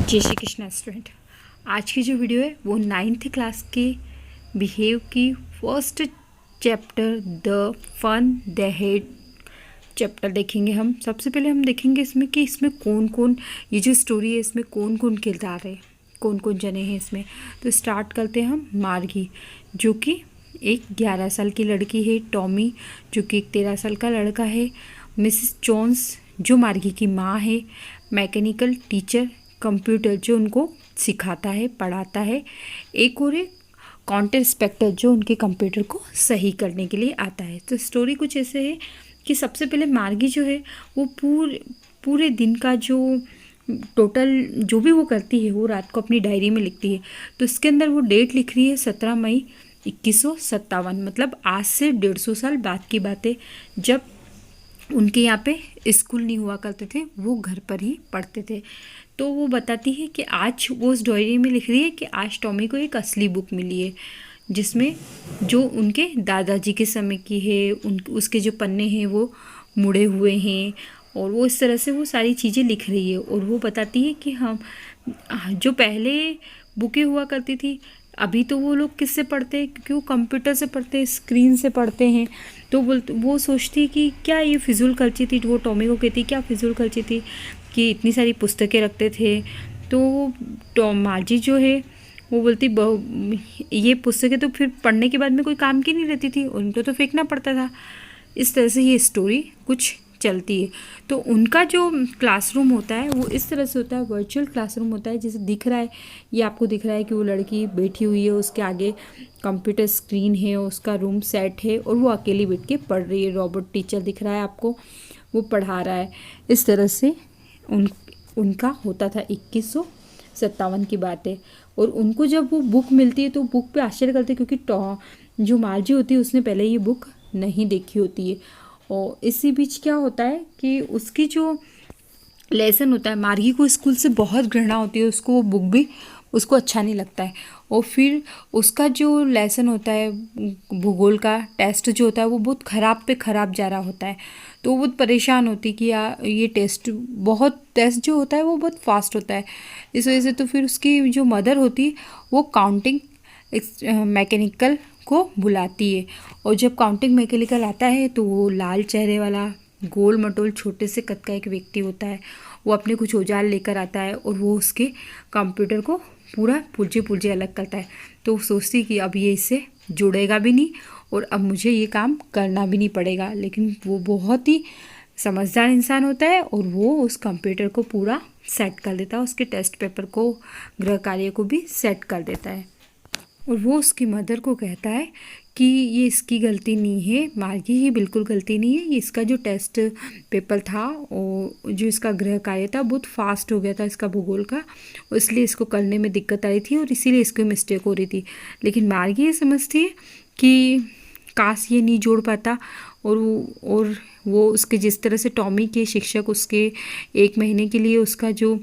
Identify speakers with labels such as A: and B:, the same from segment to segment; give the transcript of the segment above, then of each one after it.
A: जय श्री कृष्ण स्टूडेंट। आज की जो वीडियो है वो 9th क्लास के बिहेव की first chapter the fun they had chapter देखेंगे। हम सबसे पहले हम देखेंगे इसमें कि इसमें कौन कौन, ये जो स्टोरी है इसमें कौन कौन किरदार है, कौन कौन जने हैं इसमें। तो स्टार्ट करते हैं हम मार्गी, जो कि एक 11 साल की लड़की है, टॉमी जो कि एक 13 साल का लड़का है, मिसेस जोन्स जो मार्गी की माँ है, मैकेनिकल टीचर कंप्यूटर जो उनको सिखाता है पढ़ाता है, एक और एक काउंटर इंस्पेक्टर जो उनके कंप्यूटर को सही करने के लिए आता है। तो स्टोरी कुछ ऐसे है कि सबसे पहले मार्गी जो है वो पूरे दिन का जो टोटल जो भी वो करती है वो रात को अपनी डायरी में लिखती है। तो इसके अंदर वो डेट लिख रही है 17 मई 2157, मतलब आज से 150 साल बाद की बात है, जब उनके यहाँ पे स्कूल नहीं हुआ करते थे, वो घर पर ही पढ़ते थे। तो वो बताती है कि आज वो उस डायरी में लिख रही है कि आज टॉमी को एक असली बुक मिली है जिसमें जो उनके दादाजी के समय की है, उसके जो पन्ने हैं वो मुड़े हुए हैं, और वो इस तरह से वो सारी चीज़ें लिख रही है। और वो बताती है कि हम जो पहले बुकें हुआ करती थी, अभी तो वो लोग किससे पढ़ते हैं, क्योंकि वो कंप्यूटर से पढ़ते हैं, स्क्रीन से पढ़ते हैं। तो वो सोचती है कि क्या ये फिजूल खर्ची थी। वो टॉमी को कहती क्या फिजूल खर्ची थी कि इतनी सारी पुस्तकें रखते थे। तो मार्जी जो है वो बोलती ये पुस्तकें तो फिर पढ़ने के बाद में कोई काम की नहीं रहती थी, उनको तो फेंकना पड़ता था। इस तरह से ये स्टोरी कुछ चलती है। तो उनका जो क्लासरूम होता है वो इस तरह से होता है, वर्चुअल क्लासरूम होता है। जैसे दिख रहा है, ये आपको दिख रहा है कि वो लड़की बैठी हुई है, उसके आगे कंप्यूटर स्क्रीन है, उसका रूम सेट है और वो अकेली बैठ के पढ़ रही है। रॉबोट टीचर दिख रहा है आपको, वो पढ़ा रहा है। इस तरह से उनका होता था। 2157 की बात है। और उनको जब वो बुक मिलती है तो बुक पे आश्चर्य करते हैं, क्योंकि जो मार्जी होती है उसने पहले ये बुक नहीं देखी होती है। और इसी बीच क्या होता है कि उसकी जो लेसन होता है, मार्गी को स्कूल से बहुत घृणा होती है, उसको वो बुक भी उसको अच्छा नहीं लगता है। और फिर उसका जो लेसन होता है, भूगोल का टेस्ट जो होता है वो बहुत ख़राब पे ख़राब जा रहा होता है। तो वो बहुत परेशान होती कि यार ये टेस्ट जो होता है वो बहुत फास्ट होता है। इस वजह से तो फिर उसकी जो मदर होती वो काउंटिंग मैकेनिकल को बुलाती है। और जब काउंटिंग मैकेनिकल आता है तो वो लाल चेहरे वाला गोल मटोल छोटे से कद का एक व्यक्ति होता है। वो अपने कुछ औजार लेकर आता है और वो उसके कंप्यूटर को पूरा पुर्जे अलग करता है। तो वो सोचती कि अब ये इससे जुड़ेगा भी नहीं और अब मुझे ये काम करना भी नहीं पड़ेगा। लेकिन वो बहुत ही समझदार इंसान होता है और वो उस कंप्यूटर को पूरा सेट कर देता है, उसके टेस्ट पेपर को, गृह कार्य को भी सेट कर देता है। और वो उसकी मदर को कहता है कि ये इसकी गलती नहीं है, मार्गी की बिल्कुल गलती नहीं है, ये इसका जो टेस्ट पेपर था और जो इसका गृह कार्य था बहुत फास्ट हो गया था इसका भूगोल का, इसलिए इसको करने में दिक्कत आ रही थी और इसीलिए इसको मिस्टेक हो रही थी। लेकिन मार्गी ये समझती है कि काश ये नहीं जोड़ पाता। और वो उसके जिस तरह से टॉमी के शिक्षक उसके 1 महीने के लिए उसका जो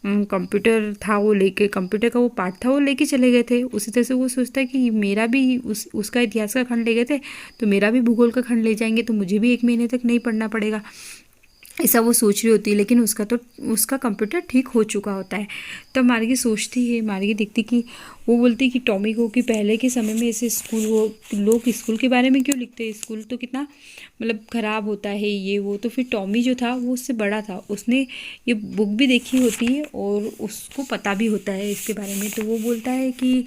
A: कंप्यूटर था वो लेके, कंप्यूटर का वो पार्ट था वो लेके चले गए थे, उसी तरह से वो सोचता है कि मेरा भी उसका इतिहास का खंड ले गए थे तो मेरा भी भूगोल का खंड ले जाएंगे, तो मुझे भी 1 महीने तक नहीं पढ़ना पड़ेगा, ऐसा वो सोच रही होती है। लेकिन उसका कंप्यूटर ठीक हो चुका होता है। तब मार्गी सोचती है, मार्गी देखती कि वो बोलती कि टॉमी को कि पहले के समय में ऐसे स्कूल, वो लोग स्कूल के बारे में क्यों लिखते हैं, स्कूल तो कितना मतलब ख़राब होता है ये वो। तो फिर टॉमी जो था वो उससे बड़ा था, उसने ये बुक भी देखी होती है और उसको पता भी होता है इसके बारे में। तो वो बोलता है कि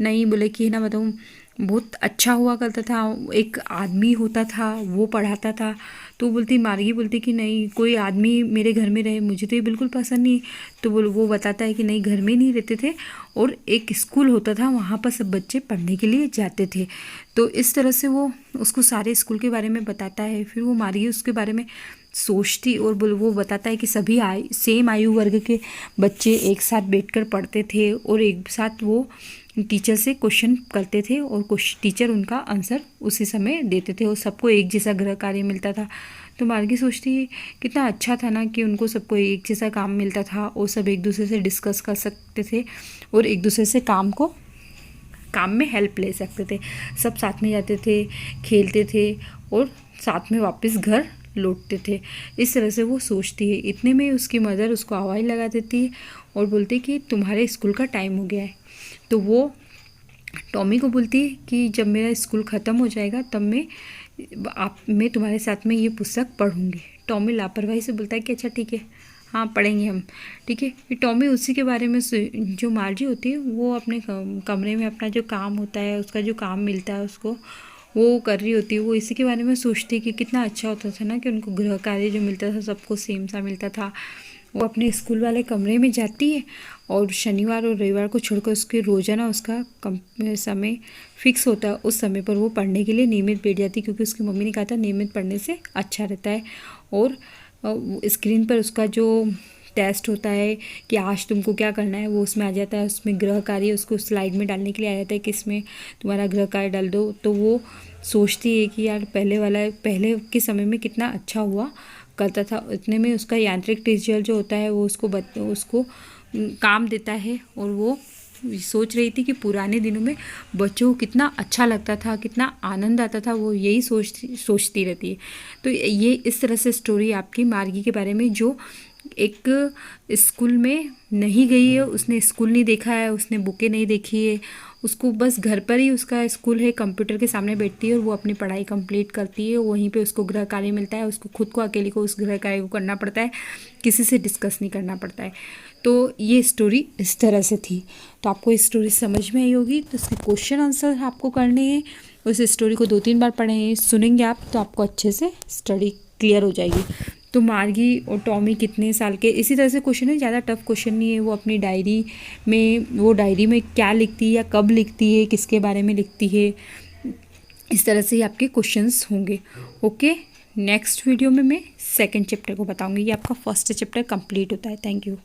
A: नहीं, बोले कि ना बताऊँ, बहुत अच्छा हुआ करता था, एक आदमी होता था वो पढ़ाता था। तो मार्गी बोलती कि नहीं, कोई आदमी मेरे घर में रहे मुझे तो ये बिल्कुल पसंद नहीं। तो वो बताता है कि नहीं, घर में नहीं रहते थे और एक स्कूल होता था, वहाँ पर सब बच्चे पढ़ने के लिए जाते थे। तो इस तरह से वो उसको सारे स्कूल के बारे में बताता है। फिर वो मार्गी उसके बारे में सोचती और वो बताता है कि सभी सेम आयु वर्ग के बच्चे एक साथ बैठकर पढ़ते थे और एक साथ वो टीचर से क्वेश्चन करते थे और टीचर उनका आंसर उसी समय देते थे और सबको एक जैसा गृह कार्य मिलता था। तो मार्गी सोचती है कितना अच्छा था ना कि उनको सबको एक जैसा काम मिलता था और सब एक दूसरे से डिस्कस कर सकते थे और एक दूसरे से काम में हेल्प ले सकते थे। सब साथ में जाते थे, खेलते थे और साथ में वापस घर लौटते थे। इस तरह से वो सोचती है। इतने में उसकी मदर उसको आवाज़ लगा देती है और बोलती है कि तुम्हारे स्कूल का टाइम हो गया है। तो वो टॉमी को बोलती है कि जब मेरा स्कूल ख़त्म हो जाएगा तब मैं तुम्हारे साथ में ये पुस्तक पढ़ूंगी। टॉमी लापरवाही से बोलता है कि अच्छा ठीक है, हाँ पढ़ेंगे हम, ठीक है। फिर टॉमी उसी के बारे में जो मार्जी होती है वो अपने कमरे में अपना जो काम होता है, उसका जो काम मिलता है उसको वो कर रही होती है। वो इसी के बारे में सोचती है कि कितना अच्छा होता था ना कि उनको गृह कार्य जो मिलता था सबको सेम सा मिलता था। वो अपने स्कूल वाले कमरे में जाती है और शनिवार और रविवार को छोड़कर उसके रोज़ाना उसका समय फिक्स होता है। उस समय पर वो पढ़ने के लिए नियमित बैठ जाती है, क्योंकि उसकी मम्मी ने कहा था नियमित पढ़ने से अच्छा रहता है। और स्क्रीन पर उसका जो टेस्ट होता है कि आज तुमको क्या करना है वो उसमें आ जाता है। उसमें गृह कार्य उसको स्लाइड में डालने के लिए आ जाता है कि इसमें तुम्हारा गृह कार्य डाल दो। तो वो सोचती है कि यार पहले के समय में कितना अच्छा हुआ करता था। इतने में उसका यांत्रिक टीचर जो होता है वो उसको काम देता है और वो सोच रही थी कि पुराने दिनों में बच्चों को कितना अच्छा लगता था, कितना आनंद आता था। वो यही सोचती रहती है। तो ये इस तरह से स्टोरी आपकी मार्गी के बारे में, जो एक स्कूल में नहीं गई है, उसने स्कूल नहीं देखा है, उसने बुकें नहीं देखी है, उसको बस घर पर ही उसका स्कूल है, कंप्यूटर के सामने बैठती है और वो अपनी पढ़ाई कंप्लीट करती है। वहीं पे उसको गृह कार्य मिलता है, उसको खुद को अकेले को उस गृह कार्य को करना पड़ता है, किसी से डिस्कस नहीं करना पड़ता है। तो ये स्टोरी इस तरह से थी। तो आपको इस स्टोरी समझ में आई होगी। तो इसके क्वेश्चन आंसर आपको करने हैं। उस स्टोरी को 2-3 बार पढ़ें, सुनेंगे आप तो आपको अच्छे से स्टडी क्लियर हो जाएगी। तो मार्गी और टॉमी कितने साल के, इसी तरह से क्वेश्चन है, ज़्यादा टफ क्वेश्चन नहीं है। वो अपनी डायरी में क्या लिखती है या कब लिखती है, किसके बारे में लिखती है, इस तरह से ही आपके क्वेश्चंस होंगे। ओके, नेक्स्ट वीडियो में मैं सेकंड चैप्टर को बताऊंगी। ये आपका फर्स्ट चैप्टर कंप्लीट होता है। Thank you.